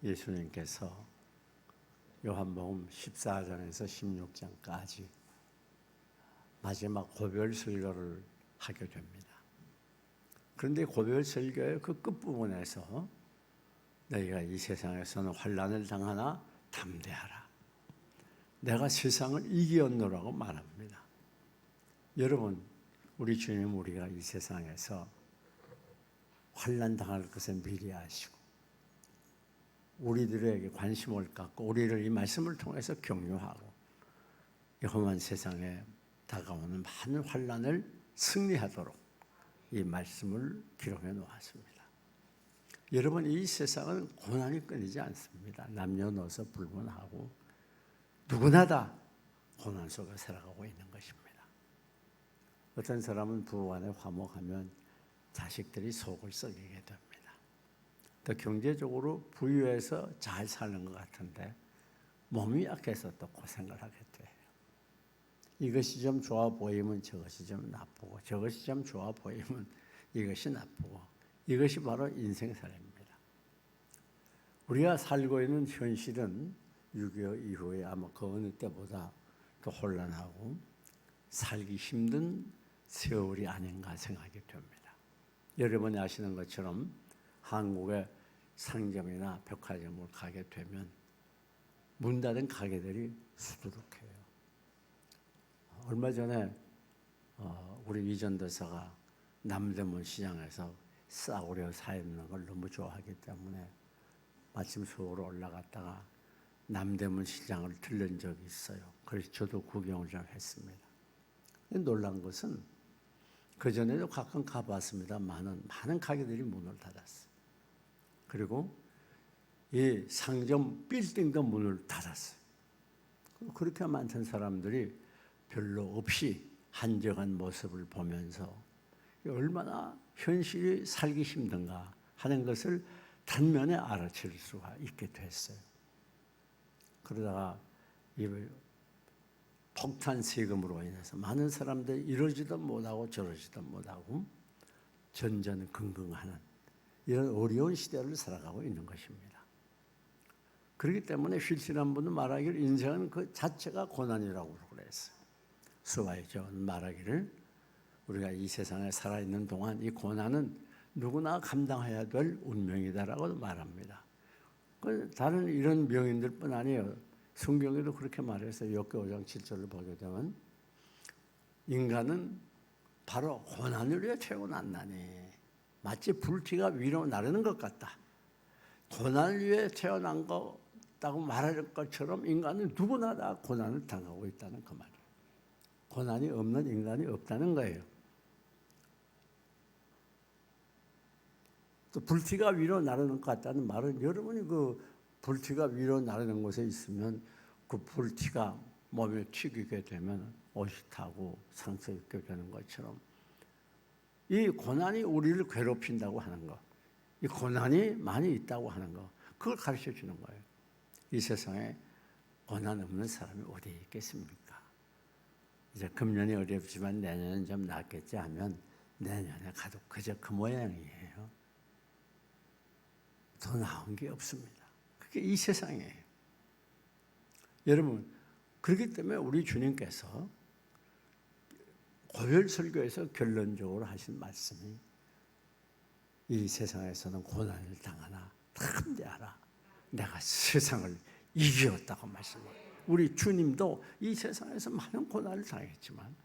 예수님께서 요한복음 14장에서 16장까지 마지막 고별 설교를 하게 됩니다. 그런데 고별 설교의 그 끝부분에서 너희가 이 세상에서는 환난을 당하나 담대하라. 내가 세상을 이기었노라고 말합니다. 여러분, 우리 주님 우리가 이 세상에서 환난 당할 것을 미리 아시고 우리들에게 관심을 갖고 우리를 이 말씀을 통해서 격려하고 이 험한 세상에 다가오는 많은 환난을 승리하도록 이 말씀을 기록해 놓았습니다. 여러분, 이 세상은 고난이 끊이지 않습니다. 남녀노소 불문하고 누구나 다 고난 속에 살아가고 있는 것입니다. 어떤 사람은 부부간에 화목하면 자식들이 속을 썩이게 됩니다. 또 경제적으로 부유해서 잘 사는 것 같은데 몸이 약해서 또 고생을 하게 돼요. 이것이 좀 좋아 보이면 저것이 좀 나쁘고 저것이 좀 좋아 보이면 이것이 나쁘고 이것이 바로 인생살이입니다. 우리가 살고 있는 현실은 6.25 이후에 아마 그 어느 때보다 더 혼란하고 살기 힘든 세월이 아닌가 생각이 됩니다. 여러분이 아시는 것처럼 한국의 상점이나 백화점을 가게 되면 문 닫은 가게들이 수두룩해요. 얼마 전에 우리 이전도사가 남대문 시장에서 싸구려 사 입는 걸 너무 좋아하기 때문에 마침 서울로 올라갔다가 남대문 시장을 들른 적이 있어요. 그래서 저도 구경을 좀 했습니다. 놀란 것은 그전에도 가끔 가봤습니다. 많은 가게들이 문을 닫았어요. 그리고 이 상점 빌딩도 문을 닫았어요. 그렇게 많은 사람들이 별로 없이 한적한 모습을 보면서 얼마나 현실이 살기 힘든가 하는 것을 단면에 알아챌 수가 있게 됐어요. 그러다가 이 폭탄 세금으로 인해서 많은 사람들이 이러지도 못하고 저러지도 못하고 전전긍긍하는 이런 어려운 시대를 살아가고 있는 것입니다. 그렇기 때문에 휠신한 분은 말하기를 인생은 그 자체가 고난이라고 그랬어요. 스와이저는 말하기를 우리가 이 세상에 살아있는 동안 이 고난은 누구나 감당해야 될 운명이다라고 말합니다. 다른 이런 명인들뿐 아니에요. 성경에도 그렇게 말했어요. 욥기 5장 7절을 보게 되면 인간은 바로 고난을 위해 태어났나니 마치 불티가 위로 나르는 것 같다. 고난을 위해 태어난 거다고 말할 것처럼 인간은 누구나 다 고난을 당하고 있다는 그 말이에요. 고난이 없는 인간이 없다는 거예요. 또 불티가 위로 나르는 것 같다는 말은 여러분이 그 불티가 위로 나르는 곳에 있으면 그 불티가 몸에 튀기게 되면 옷이 타고 상처 입게 되는 것처럼 이 고난이 우리를 괴롭힌다고 하는 것, 이 고난이 많이 있다고 하는 것, 그걸 가르쳐 주는 거예요. 이 세상에 고난 없는 사람이 어디에 있겠습니까? 이제 금년이 어렵지만 내년은 좀 낫겠지 하면 내년에 가도 그저 그 모양이에요. 더 나은 게 없습니다. 그게 이 세상이에요. 여러분, 그렇기 때문에 우리 주님께서 고별 설교에서 결론적으로 하신 말씀이 이 세상에서는 고난을 당하나 담대하라. 내가 세상을 이기었다고 말씀합니다. 우리 주님도 이 세상에서 많은 고난을 당했지만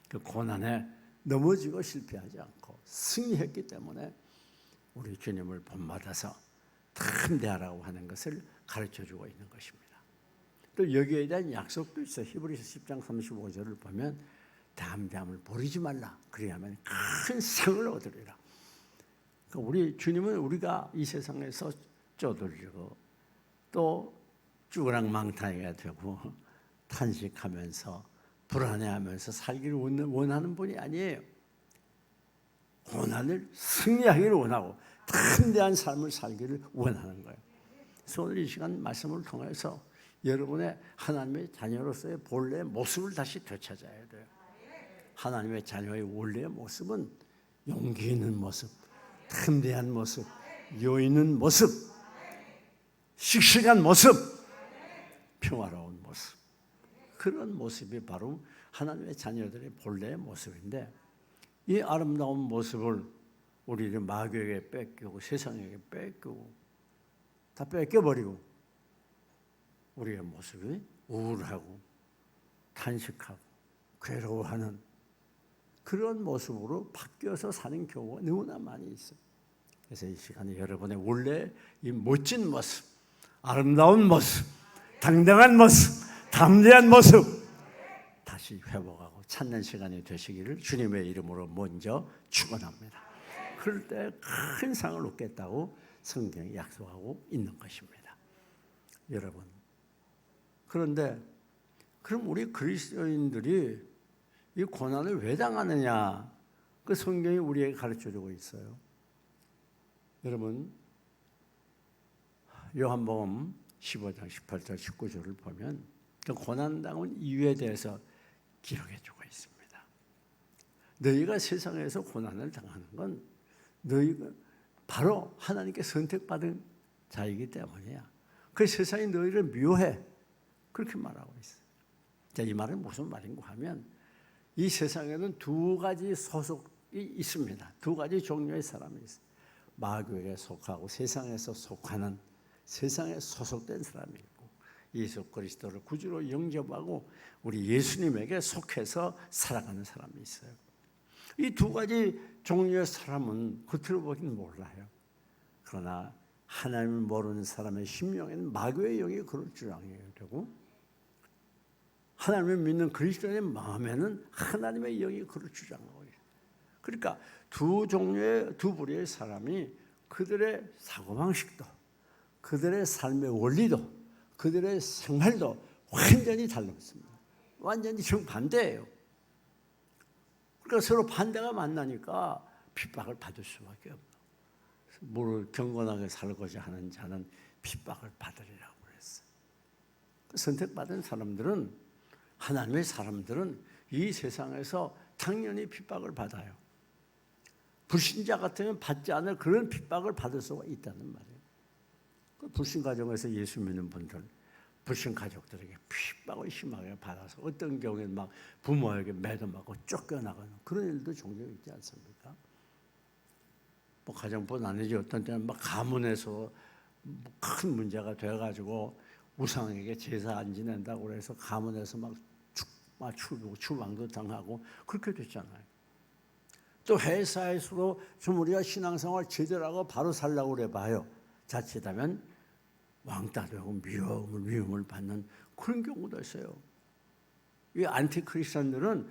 그 고난에 넘어지고 실패하지 않고 승리했기 때문에 우리 주님을 본받아서 담대하라고 하는 것을 가르쳐주고 있는 것입니다. 또 여기에 대한 약속도 있어요. 히브리서 10장 35절을 보면 담대함을 버리지 말라. 그래야만 큰 상을 얻으리라. 그러니까 우리 주님은 우리가 이 세상에서 쪼들리고 또 쭈그랑망탕이가 되고 탄식하면서 불안해하면서 살기를 원하는 분이 아니에요. 고난을 승리하기를 원하고 담대한 삶을 살기를 원하는 거예요. 그래서 오늘 이 시간 말씀을 통해서 여러분의 하나님의 자녀로서의 본래의 모습을 다시 되찾아야 돼요. 하나님의 자녀의 원래의 모습은 용기 있는 모습, 담대한 모습, 여유 있는 모습, 씩씩한 모습, 평화로운 모습. 그런 모습이 바로 하나님의 자녀들의 본래의 모습인데, 이 아름다운 모습을 우리를 마귀에게 뺏기고 세상에게 뺏기고 다 뺏겨버리고 우리의 모습이 우울하고 탄식하고 괴로워하는 그런 모습으로 바뀌어서 사는 경우가 너무나 많이 있어요. 그래서 이 시간에 여러분의 원래 이 멋진 모습, 아름다운 모습, 당당한 모습, 담대한 모습 다시 회복하고 찾는 시간이 되시기를 주님의 이름으로 먼저 축원합니다. 그럴 때 큰 상을 얻겠다고 성경이 약속하고 있는 것입니다. 여러분, 그런데 그럼 우리 그리스도인들이 이 고난을 왜 당하느냐? 그 성경이 우리에게 가르쳐주고 있어요. 여러분, 요한복음 15장 18절 19절을 보면 그 고난당한 이유에 대해서 기록해주고 있습니다. 너희가 세상에서 고난을 당하는 건 너희가 바로 하나님께 선택받은 자이기 때문이야. 그 세상이 너희를 미워해. 그렇게 말하고 있어요. 자, 이 말은 무슨 말인가 하면 이 세상에는 두 가지 소속이 있습니다. 두 가지 종류의 사람이 있어요. 마귀에게 속하고 세상에서 속하는, 세상에 소속된 사람이 있고, 예수 그리스도를 구주로 영접하고 우리 예수님에게 속해서 살아가는 사람이 있어요. 이 두 가지 종류의 사람은 겉으로 보기는 몰라요. 그러나 하나님을 모르는 사람의 심령에는 마귀의 영이 그를 주장해야 되고, 하나님을 믿는 그리스도인의 마음에는 하나님의 영이 그를 주장하고 있어요. 그러니까 두 종류의, 두 부류의 사람이 그들의 사고방식도, 그들의 삶의 원리도, 그들의 생활도 완전히 달랐습니다. 완전히 정반대예요. 그러니까 서로 반대가 만나니까 핍박을 받을 수밖에 없어요. 물을 경건하게 살고자 하는 자는 핍박을 받으리라고 그랬어요. 선택받은 사람들은, 하나님의 사람들은 이 세상에서 당연히 핍박을 받아요. 불신자 같으면 받지 않을 그런 핍박을 받을 수가 있다는 말이에요. 불신 가정에서 예수 믿는 분들, 불신 가족들에게 핍박을 심하게 받아서 어떤 경우에는 막 부모에게 매도맞고 쫓겨나가는 그런 일도 종종 있지 않습니까? 뭐 가정뿐 아니지 어떤 때는 막 가문에서 큰 문제가 돼가지고 우상에게 제사 안 지낸다고 해서 가문에서 막 추방도 당하고 그렇게 됐잖아요. 또 회사에서도 좀 우리가 신앙생활 제대로 하고 바로 살려고 그래 봐요. 자칫하면 왕따 되고 미움을 받는 그런 경우도 있어요. 이 안티크리스천들은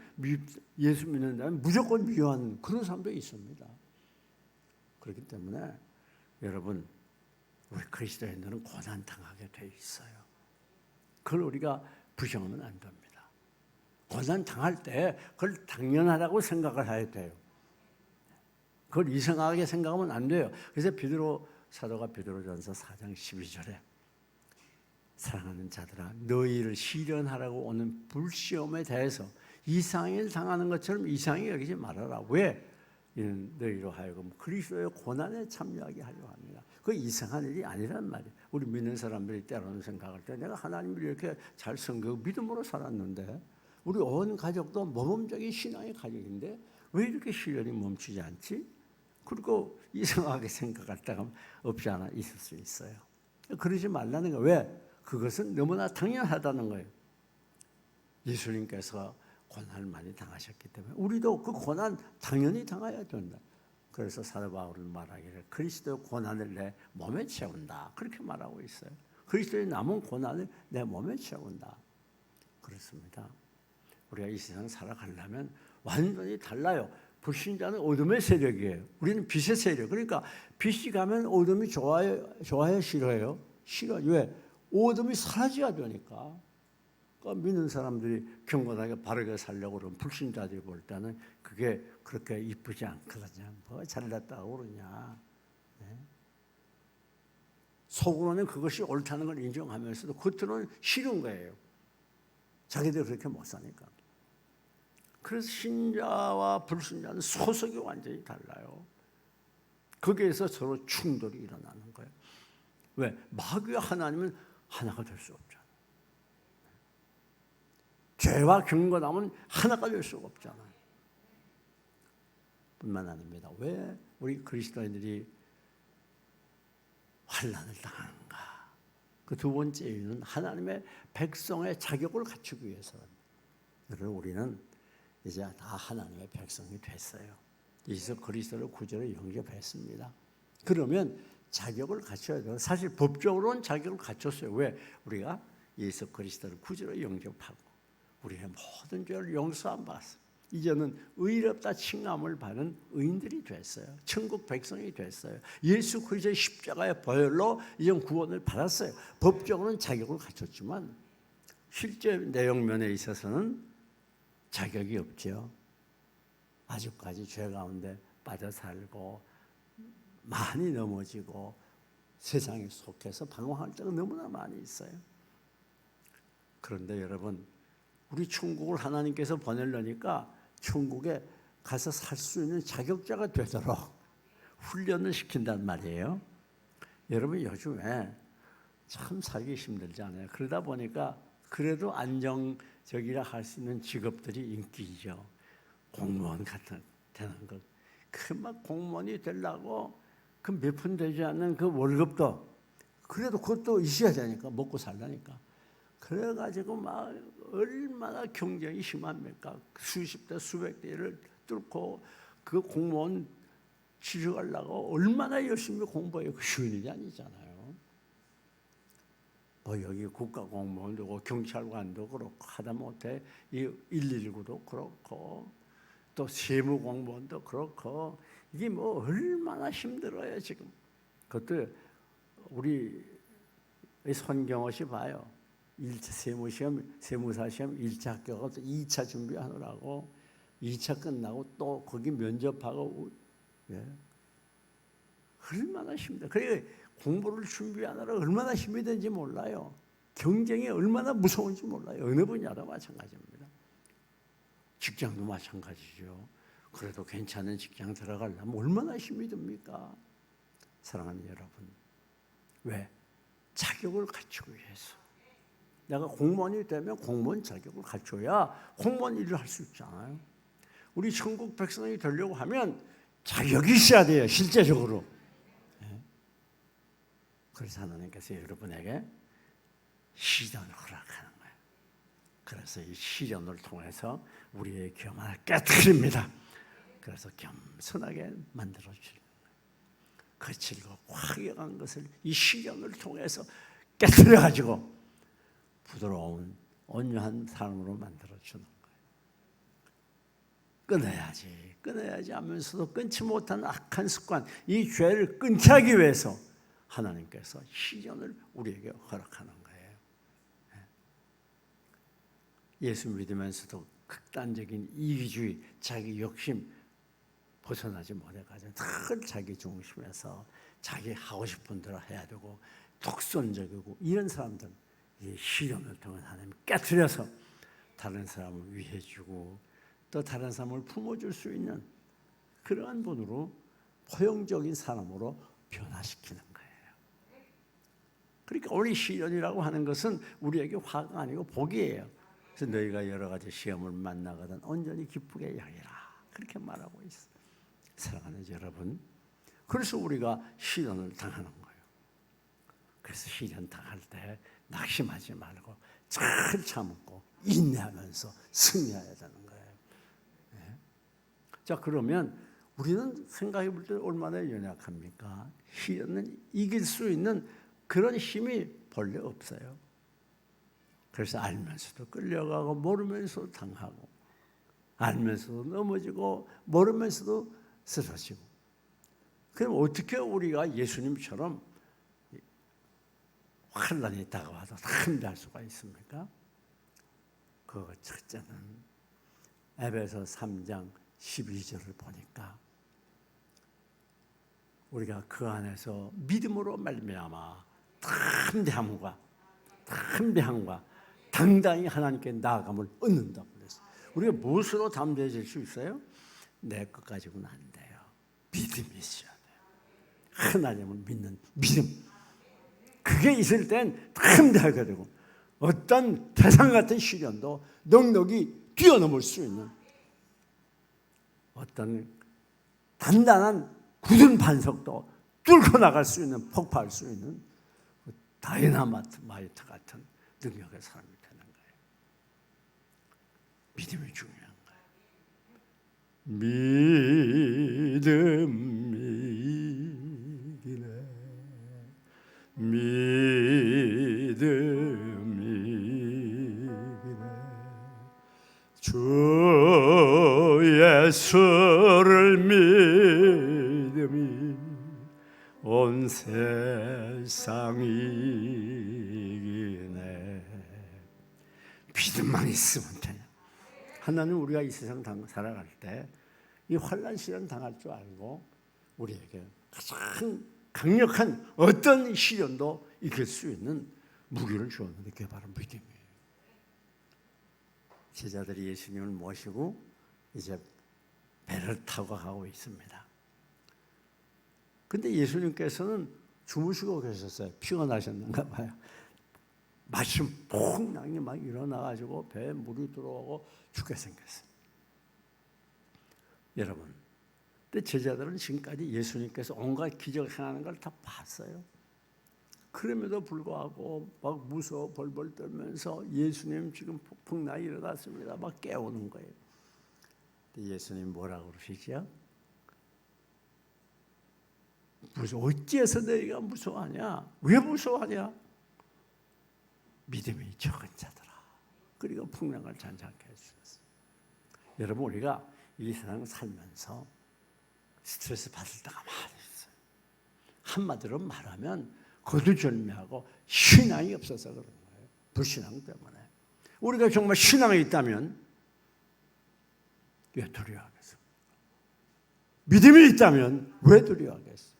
예수 믿는 자는 무조건 미워하는 그런 사람도 있습니다. 그렇기 때문에 여러분, 우리 그리스도인들은 고난 당하게 돼 있어요. 그걸 우리가 부정하면 안 됩니다. 고난 당할 때 그걸 당연하다고 생각을 해야 돼요. 그걸 이상하게 생각하면 안 돼요. 그래서 베드로 사도가 베드로전서 4장 12절에 사랑하는 자들아, 너희를 시련하라고 오는 불시험에 대해서 이상한 일 당하는 것처럼 이상히 여기지 말아라. 왜? 이는 너희로 하여금 그리스도의 고난에 참여하게 하려 합니다. 그 이상한 일이 아니란 말이에요. 우리 믿는 사람들이 때로는 생각할 때 내가 하나님을 이렇게 잘 섬기고 믿음으로 살았는데 우리 온 가족도 모범적인 신앙의 가족인데 왜 이렇게 시련이 멈추지 않지? 그리고 이상하게 생각할 때가 없지 않아 있을 수 있어요. 그러지 말라는 거예요. 왜? 그것은 너무나 당연하다는 거예요. 예수님께서 고난을 많이 당하셨기 때문에 우리도 그 고난 당연히 당해야 된다. 그래서 사도 바울은 말하기를 그리스도의 고난을 내 몸에 채운다. 그렇게 말하고 있어요. 그리스도의 남은 고난을 내 몸에 채운다. 그렇습니다. 우리가 이 세상 살아가려면 완전히 달라요. 불신자는 어둠의 세력이에요. 우리는 빛의 세력. 그러니까 빛이 가면 어둠이 좋아요, 싫어요? 싫어. 왜? 어둠이 사라져야 되니까. 그러니까 믿는 사람들이 경건하게 바르게 살려고 그러면 불신자들이 볼 때는 그게 그렇게 이쁘지 않거든요. 뭐 잘났다고 그러냐. 네? 속으로는 그것이 옳다는 걸 인정하면서도 겉으로는 싫은 거예요. 자기들 그렇게 못 사니까. 그래서 신자와 불신자는 소속이 완전히 달라요. 거기에서 서로 충돌이 일어나는 거예요. 왜? 마귀와 하나님은 하나가 될 수 없잖아. 죄와 경건하면 하나가 될 수가 없잖아요. 뿐만 아닙니다. 왜 우리 그리스도인들이 환난을 당하는가? 그 두 번째 이유는 하나님의 백성의 자격을 갖추기 위해서는. 여러분, 우리는 이제 다 하나님의 백성이 됐어요. 예수 그리스도를 구주로 영접했습니다. 그러면 자격을 갖춰야 돼요. 사실 법적으로는 자격을 갖췄어요. 왜? 우리가 예수 그리스도를 구주로 영접하고 우리의 모든 죄를 용서함 받았어요. 이제는 의롭다 칭함을 받은 의인들이 됐어요. 천국 백성이 됐어요. 예수 그리스도의 십자가의 보혈로 이제 구원을 받았어요. 법적으로는 자격을 갖췄지만 실제 내용면에 있어서는 자격이 없죠. 아직까지 죄 가운데 빠져 살고 많이 넘어지고 세상에 속해서 방황할 때가 너무나 많이 있어요. 그런데 여러분, 우리 천국을 하나님께서 보내려니까 천국에 가서 살 수 있는 자격자가 되도록 훈련을 시킨단 말이에요. 여러분, 요즘에 참 살기 힘들잖아요. 그러다 보니까 그래도 안정적이라 할 수 있는 직업들이 인기죠. 공무원 같은 되는 것. 그 막 공무원이 되려고 그 몇 푼 되지 않는 그 월급도 그래도 그것도 있어야 되니까 먹고 살라니까. 그래가지고 막 얼마나 경쟁이 심합니까? 수십 대 수백 대를 뚫고 그 공무원 취직하려고 얼마나 열심히 공부해요. 쉬운 일이 아니잖아요. 뭐 여기 국가공무원도 그렇고 경찰관도 그렇고 하다못해 이 119도 그렇고 또 세무공무원도 그렇고 이게 뭐 얼마나 힘들어요 지금. 그것도 우리 손경호씨 봐요. 1차 세무시험, 세무사시험 1차 합격하고 2차 준비하느라고 2차 끝나고 또 거기 면접하고 예. 얼마나 힘들어요. 그러니까 공부를 준비하느라 얼마나 힘이 드는지 몰라요. 경쟁이 얼마나 무서운지 몰라요. 어느 분야도 마찬가지입니다. 직장도 마찬가지죠. 그래도 괜찮은 직장 들어가려면 얼마나 힘이 듭니까? 사랑하는 여러분, 왜? 자격을 갖추기 위해서. 내가 공무원이 되면 공무원 자격을 갖춰야 공무원 일을 할 수 있잖아요. 우리 천국 백성이 되려고 하면 자격이 있어야 돼요. 실제적으로. 그래서 하나님께서 여러분에게 시련을 허락하는 거예요. 그래서 이 시련을 통해서 우리의 교만을 깨트립니다. 그래서 겸손하게 만들어주는 거예요. 그 즐겁고 화려한 것을 이 시련을 통해서 깨트려가지고 부드러운 온유한 사람으로 만들어주는 거예요. 끊어야지 하면서도 끊지 못한 악한 습관, 이 죄를 끊게 하기 위해서 하나님께서 시련을 우리에게 허락하는 거예요. 예수 믿으면서도 극단적인 이기주의, 자기 욕심 벗어나지 못해가지고 늘 자기 중심에서 자기 하고 싶은 대로 해야 되고 독선적이고 이런 사람들 이 시련을 통해 하나님 깨트려서 다른 사람을 위해주고 또 다른 사람을 품어줄 수 있는 그러한 분으로 포용적인 사람으로 변화시키는 거예요. 그러니까 우리 시련이라고 하는 것은 우리에게 화가 아니고 복이에요. 그래서 너희가 여러 가지 시험을 만나거든 온전히 기쁘게 여기라 그렇게 말하고 있어요. 사랑하는 여러분, 그래서 우리가 시련을 당하는 거예요. 그래서 시련 당할 때 낙심하지 말고 잘 참고 인내하면서 승리해야 되는 거예요. 네. 자, 그러면 우리는 생각해 볼 때 얼마나 연약합니까? 시련은 이길 수 있는 그런 힘이 본래 없어요. 그래서 알면서도 끌려가고 모르면서도 당하고 알면서도 넘어지고 모르면서도 쓰러지고. 그럼 어떻게 우리가 예수님처럼 환난이 다가와도 담대할 수가 있습니까? 그 첫째는 에베소 3장 12절을 보니까 우리가 그 안에서 믿음으로 말미암아 담대함과 당당히 하나님께 나아감을 얻는다고 그랬어요. 우리가 무엇으로 담대해질 수 있어요? 내 것 가지고는 안 돼요. 믿음이 있어야 돼요. 하나님을 믿는 믿음. 그게 있을 땐 탐대하게 되고 어떤 태산 같은 시련도 넉넉히 뛰어넘을 수 있는 어떤 단단한 굳은 반석도 뚫고 나갈 수 있는, 폭파할 수 있는 다이너마이트 같은 능력의 사람이 되는 거예요. 믿음이 중요한 거예요. 믿음이 이기네. 믿음이 이기네. 주 예수를 믿음이 온 세상이 이기네. 믿음만 있으면 돼요. 하나님 우리가 이 세상 살아갈 때 이 환난 시련 당할 줄 알고 우리에게 가장 강력한 어떤 시련도 이길 수 있는 무기를 주었는데 그게 바로 믿음이에요. 제자들이 예수님을 모시고 이제 배를 타고 가고 있습니다. 근데 예수님께서는 주무시고 계셨어요. 피곤하셨는가 봐요. 마침 폭락이 막 일어나가지고 배에 물이 들어오고 죽게 생겼어요. 여러분, 근데 제자들은 지금까지 예수님께서 온갖 기적을 행하는 걸 다 봤어요. 그럼에도 불구하고 막 무서워 벌벌 떨면서 예수님 지금 폭풍락이 일어났습니다. 막 깨우는 거예요. 근데 예수님 뭐라고 그러시죠? 어찌해서 너희가 무서워하냐? 왜 무서워하냐? 믿음이 적은 자들아. 그리고 풍랑을 잔잔케 해주셨어요. 여러분 우리가 이 세상을 살면서 스트레스 받을 때가 많이 있어요. 한마디로 말하면 거두절미하고 신앙이 없어서 그런 거예요. 불신앙 때문에. 우리가 정말 신앙이 있다면 왜 두려워하겠어요? 믿음이 있다면 왜 두려워하겠어요?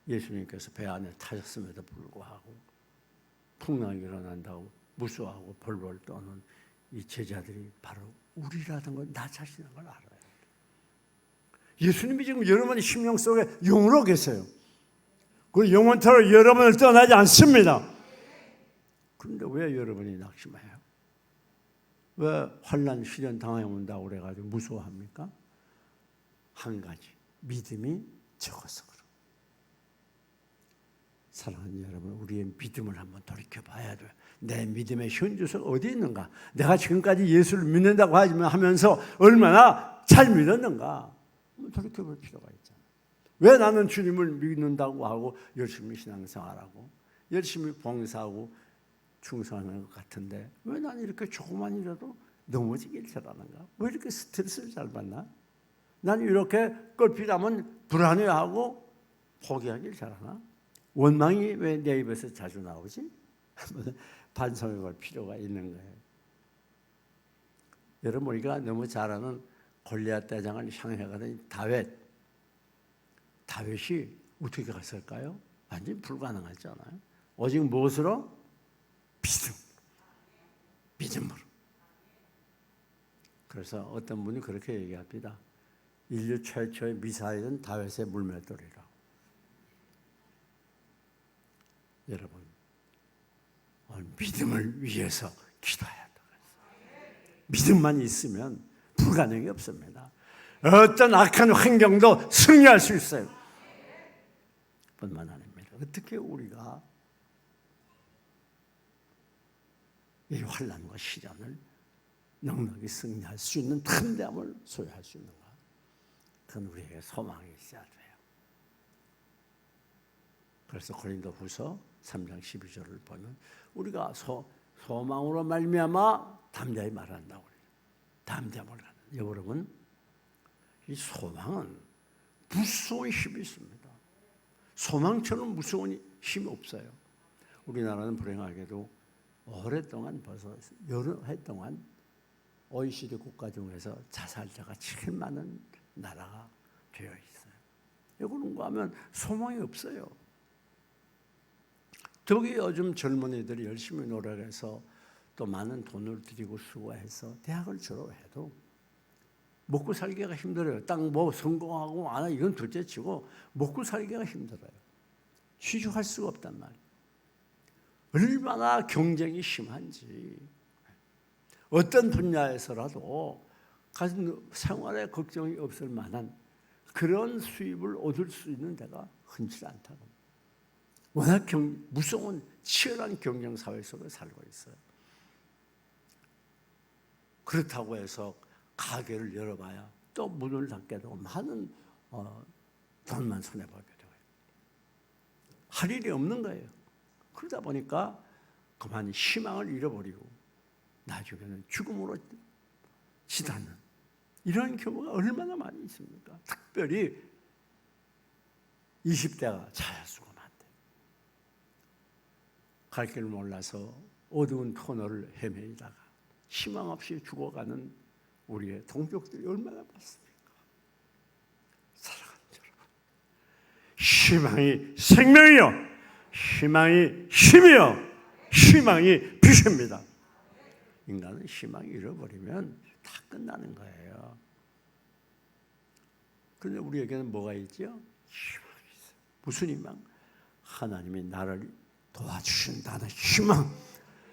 예수님께서 배 안에 타셨음에도 불구하고 풍랑이 일어난다고 무서워하고 벌벌 떠는 이 제자들이 바로 우리라는 걸, 나 자신인 걸 알아요. 예수님이 지금 여러분의 심령 속에 영으로 계세요. 그 영원토록 여러분을 떠나지 않습니다. 그런데 왜 여러분이 낙심해요? 왜 환난 시련 당해온다고 그래가지고 무서워합니까? 한 가지, 믿음이 적어서 그래요. 사랑하는 여러분, 우리의 믿음을 한번 돌이켜봐야 돼요. 내 믿음의 현주소가 어디 있는가? 내가 지금까지 예수를 믿는다고 하면서 얼마나 잘 믿었는가? 한번 돌이켜볼 필요가 있잖아요. 왜 나는 주님을 믿는다고 하고 열심히 신앙생활하고 열심히 봉사하고 충성하는 것 같은데 왜 나는 이렇게 조그만이라도 넘어지길 잘하는가? 왜 이렇게 스트레스를 잘 받나? 나는 이렇게 껄핏하면 불안해하고 포기하길 잘하나? 원망이 왜 내 입에서 자주 나오지? 반성해 볼 필요가 있는 거예요. 여러분 우리가 너무 잘 아는 골리앗 대장을 향해가던 다윗이 어떻게 갔을까요? 완전히 불가능하잖아요. 오직 무엇으로? 믿음으로. 그래서 어떤 분이 그렇게 얘기합니다. 인류 최초의 미사일은 다윗의 물맷돌이라고. 여러분, 믿음을 위해서 기도해야 돼요. 믿음만 있으면 불가능이 없습니다. 어떤 악한 환경도 승리할 수 있어요. 뿐만 아닙니다. 어떻게 우리가 이 환난과 시련을 넉넉히 승리할 수 있는 탐대함을 소유할 수 있는가? 그건 우리에게 소망이 있어야 돼요. 그래서 고린도후서 3장 12절을 보면 우리가 소망으로 말미암아 담대히 말한다고 그래요. 담대함을 하는. 여러분, 이 소망은 무서운 힘이 있습니다. 소망처럼 무서운 힘이 없어요. 우리나라는 불행하게도 오랫동안 벌써 여러 해 동안 OECD 국가 중에서 자살자가 제일 많은 나라가 되어 있어요. 그런가 하면 소망이 없어요. 저기 요즘 젊은이들이 열심히 노력해서 또 많은 돈을 들이고 수고해서 대학을 졸업해도 먹고 살기가 힘들어요. 딱 뭐 성공하고 안 하고 이건 둘째치고 먹고 살기가 힘들어요. 취직할 수가 없단 말이에요. 얼마나 경쟁이 심한지. 어떤 분야에서라도 생활에 걱정이 없을 만한 그런 수입을 얻을 수 있는 데가 흔치 않다고. 워낙 무서운 치열한 경쟁 사회 속에 살고 있어요. 그렇다고 해서 가게를 열어봐야 또 문을 닫게 되고 많은 돈만 손해보게 되고요. 할 일이 없는 거예요. 그러다 보니까 그만 희망을 잃어버리고 나중에는 죽음으로 치닫는 이런 경우가 얼마나 많이 있습니까? 특별히 20대가 자연수가 많대요. 갈 길 몰라서 어두운 터널을 헤매다가 희망 없이 죽어가는 우리의 동족들이 얼마나 많습니까? 사랑하는 여러분, 희망이 생명이요, 희망이 힘이요, 희망이 빛입니다. 인간은 희망이 잃어버리면 다 끝나는 거예요. 그런데 우리에게는 뭐가 있죠? 희망이 있어요. 무슨 희망? 하나님이 나를 도와주신다는 희망,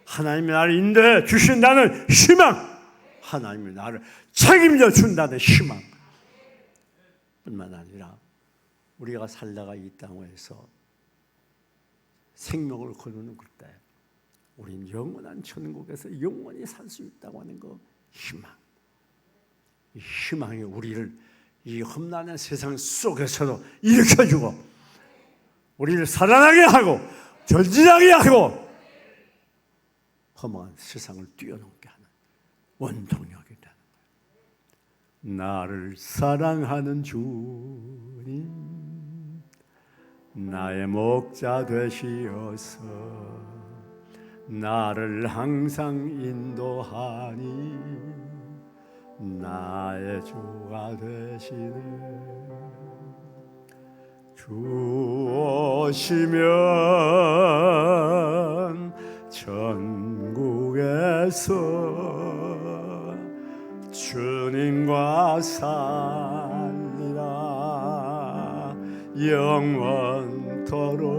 하나님이 나를 인도해 주신다는 희망, 하나님이 나를 책임져 준다는 희망 뿐만 아니라 우리가 살다가 이 땅에서 생명을 거두는 그때 우린 영원한 천국에서 영원히 살 수 있다고 하는 거 희망. 이 희망이 우리를 이 험난한 세상 속에서도 일으켜주고 우리를 살아나게 하고 전진하게 하고 험한 세상을 뛰어넘게 하는 원동력이 되는 거예요. 나를 사랑하는 주님, 나의 목자 되시어서 나를 항상 인도하니 나의 주가 되시네. 주 오시면 천국에서 주님과 살리라 영원토록.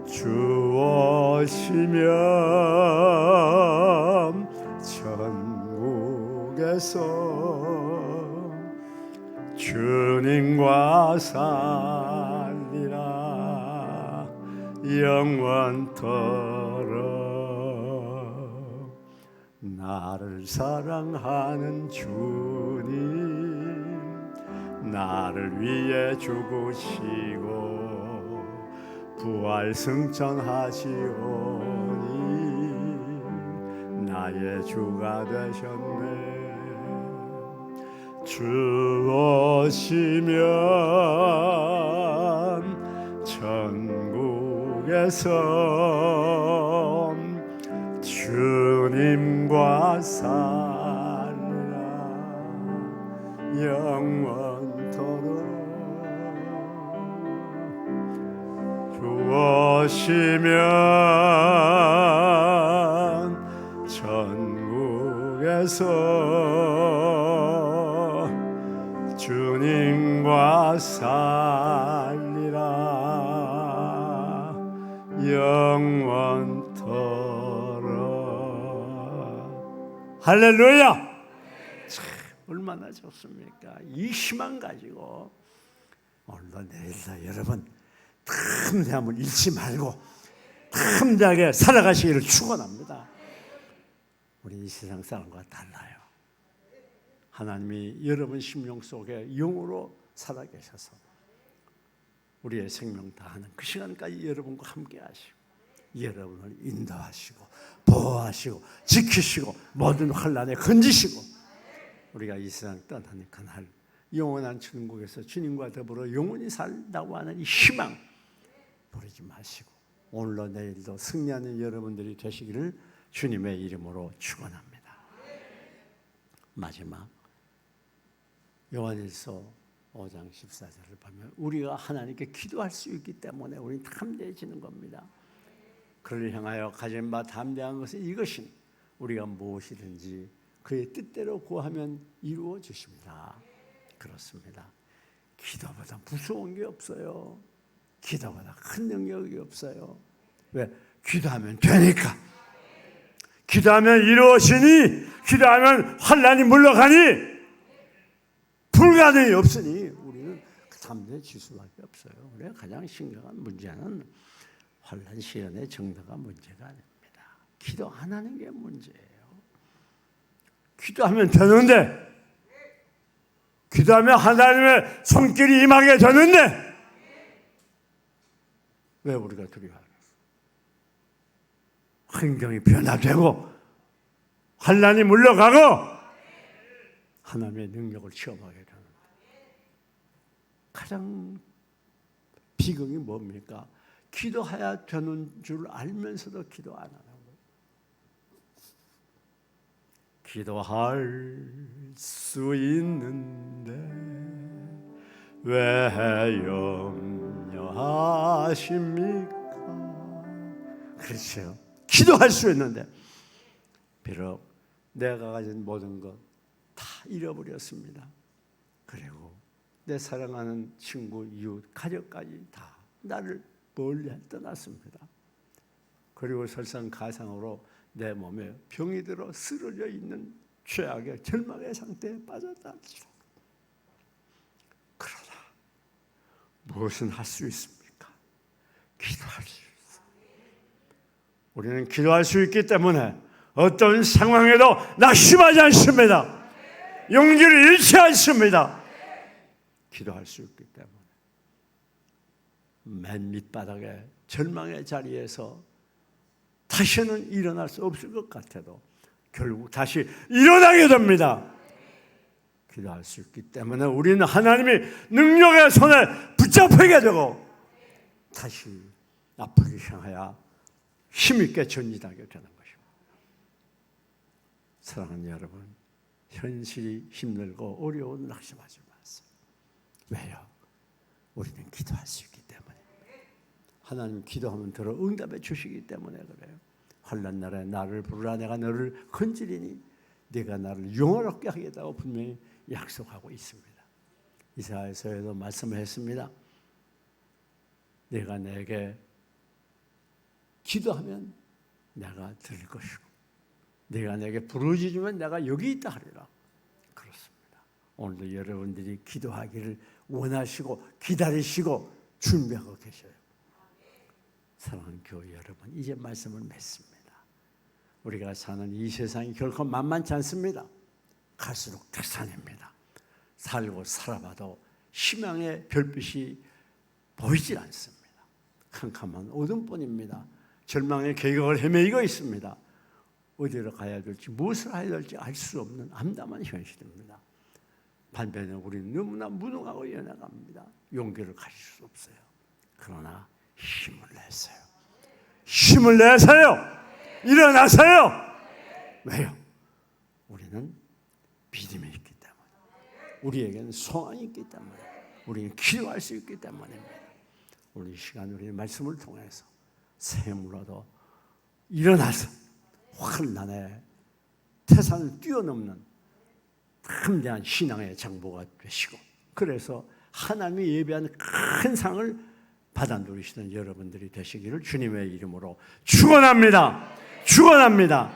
주 오시면 천국에서 주님과 살리라 영원토록. 나를 사랑하는 주님, 나를 위해 죽으시고 부활 승천하시오니 나의 주가 되셨네. 주 오시면 천국에서 주님과 살리라 영원토록. 주 오시면 천국에서 주님과 살리라 영원토록. 할렐루야! 참 얼마나 좋습니까? 이 희망 가지고 오늘도 내일도 여러분 탐대함을 잃지 말고 탐대하게 살아가시기를 축원합니다. 우리 이 세상 사람과 달라요. 하나님이 여러분 심령 속에 영으로 살아계셔서 우리의 생명 다하는 그 시간까지 여러분과 함께 하시고 여러분을 인도하시고 보호하시고 지키시고 모든 환난에 건지시고 우리가 이 세상 떠나는 그날 영원한 천국에서 주님과 더불어 영원히 살다고 하는 이 희망 버리지 마시고 오늘로 내일도 승리하는 여러분들이 되시기를 주님의 이름으로 축원합니다. 마지막 요한일서 5장 14절을 보면 우리가 하나님께 기도할 수 있기 때문에 우리는 담대해지는 겁니다. 그를 향하여 가진 바 담대한 것은 이것이니 우리가 무엇이든지 그의 뜻대로 구하면 이루어 주십니다. 그렇습니다. 기도보다 무서운 게 없어요. 기도보다 큰 능력이 없어요. 왜? 기도하면 되니까. 기도하면 이루어지니, 기도하면 환난이 물러가니, 불가능이 없으니 우리는 담대해질 수밖에 없어요. 우리가 가장 심각한 문제는 환난 시련의 정도가 문제가 아닙니다. 기도 안 하는 게 문제예요. 기도하면 되는데, 기도하면 하나님의 손길이 임하게 되는데 왜 우리가 두려워하겠어요? 환경이 변화되고 환난이 물러가고 하나님의 능력을 체험하게 되는 가장 비극이 뭡니까? 기도해야 되는 줄 알면서도 기도 안 하는 거예요. 기도할 수 있는데 왜 염려하십니까? 그렇죠. 기도할 수 있는데 비록 내가 가진 모든 것 다 잃어버렸습니다. 그리고 내 사랑하는 친구, 이웃, 가족까지 다 나를 멀리 떠났습니다. 그리고 설상가상으로 내 몸에 병이 들어 쓰러져 있는 최악의 절망의 상태에 빠졌다 할지라도 그러나 무엇은 할 수 있습니까? 기도할 수 있어요. 우리는 기도할 수 있기 때문에 어떤 상황에도 낙심하지 않습니다. 용기를 잃지 않습니다. 기도할 수 있기 때문에 맨 밑바닥에 절망의 자리에서 다시는 일어날 수 없을 것 같아도 결국 다시 일어나게 됩니다. 기도할 수 있기 때문에 우리는 하나님의 능력의 손에 붙잡히게 되고 다시 앞을 향하여 힘있게 전진하게 되는 것입니다. 사랑하는 여러분, 현실이 힘들고 어려운 낙심하지 마세요. 왜요? 우리는 기도할 수 있기 때문에. 하나님 기도하면 들어 응답해 주시기 때문에 그래요. 환난 날에 나를 부르라 내가 너를 건지리니 네가 나를 영원롭게 하겠다고 분명히 약속하고 있습니다. 이사야서에도 말씀을 했습니다. 내가 내게 기도하면 내가 들을 것이고 네가 내게 부르짖으면 내가 여기 있다 하리라. 그렇습니다. 오늘도 여러분들이 기도하기를 원하시고 기다리시고 준비하고 계셔요. 사랑하는 교회 여러분, 이제 말씀을 맺습니다. 우리가 사는 이 세상이 결코 만만치 않습니다. 갈수록 득산입니다. 살고 살아봐도 희망의 별빛이 보이질 않습니다. 캄캄한 어둠뿐입니다. 절망의 계곡을 헤매이고 있습니다. 어디로 가야 될지 무엇을 해야 될지 알 수 없는 암담한 현실입니다. 반면에 우리는 너무나 무능하고 연약합니다. 용기를 가질 수 없어요. 그러나 힘을 내세요. 힘을 내세요. 일어나세요. 왜요? 우리는 믿음이 있기 때문에, 우리에게는 소망이 있기 때문에, 우리는 기도할 수 있기 때문입니다. 오늘 이 시간 우리의 말씀을 통해서 새 힘으로도 일어나서 환난의 태산을 뛰어넘는 담대한 신앙의 장보가 되시고, 그래서 하나님이 예비한 큰 상을 받아 누리시는 여러분들이 되시기를 주님의 이름으로 축원합니다. 축원합니다.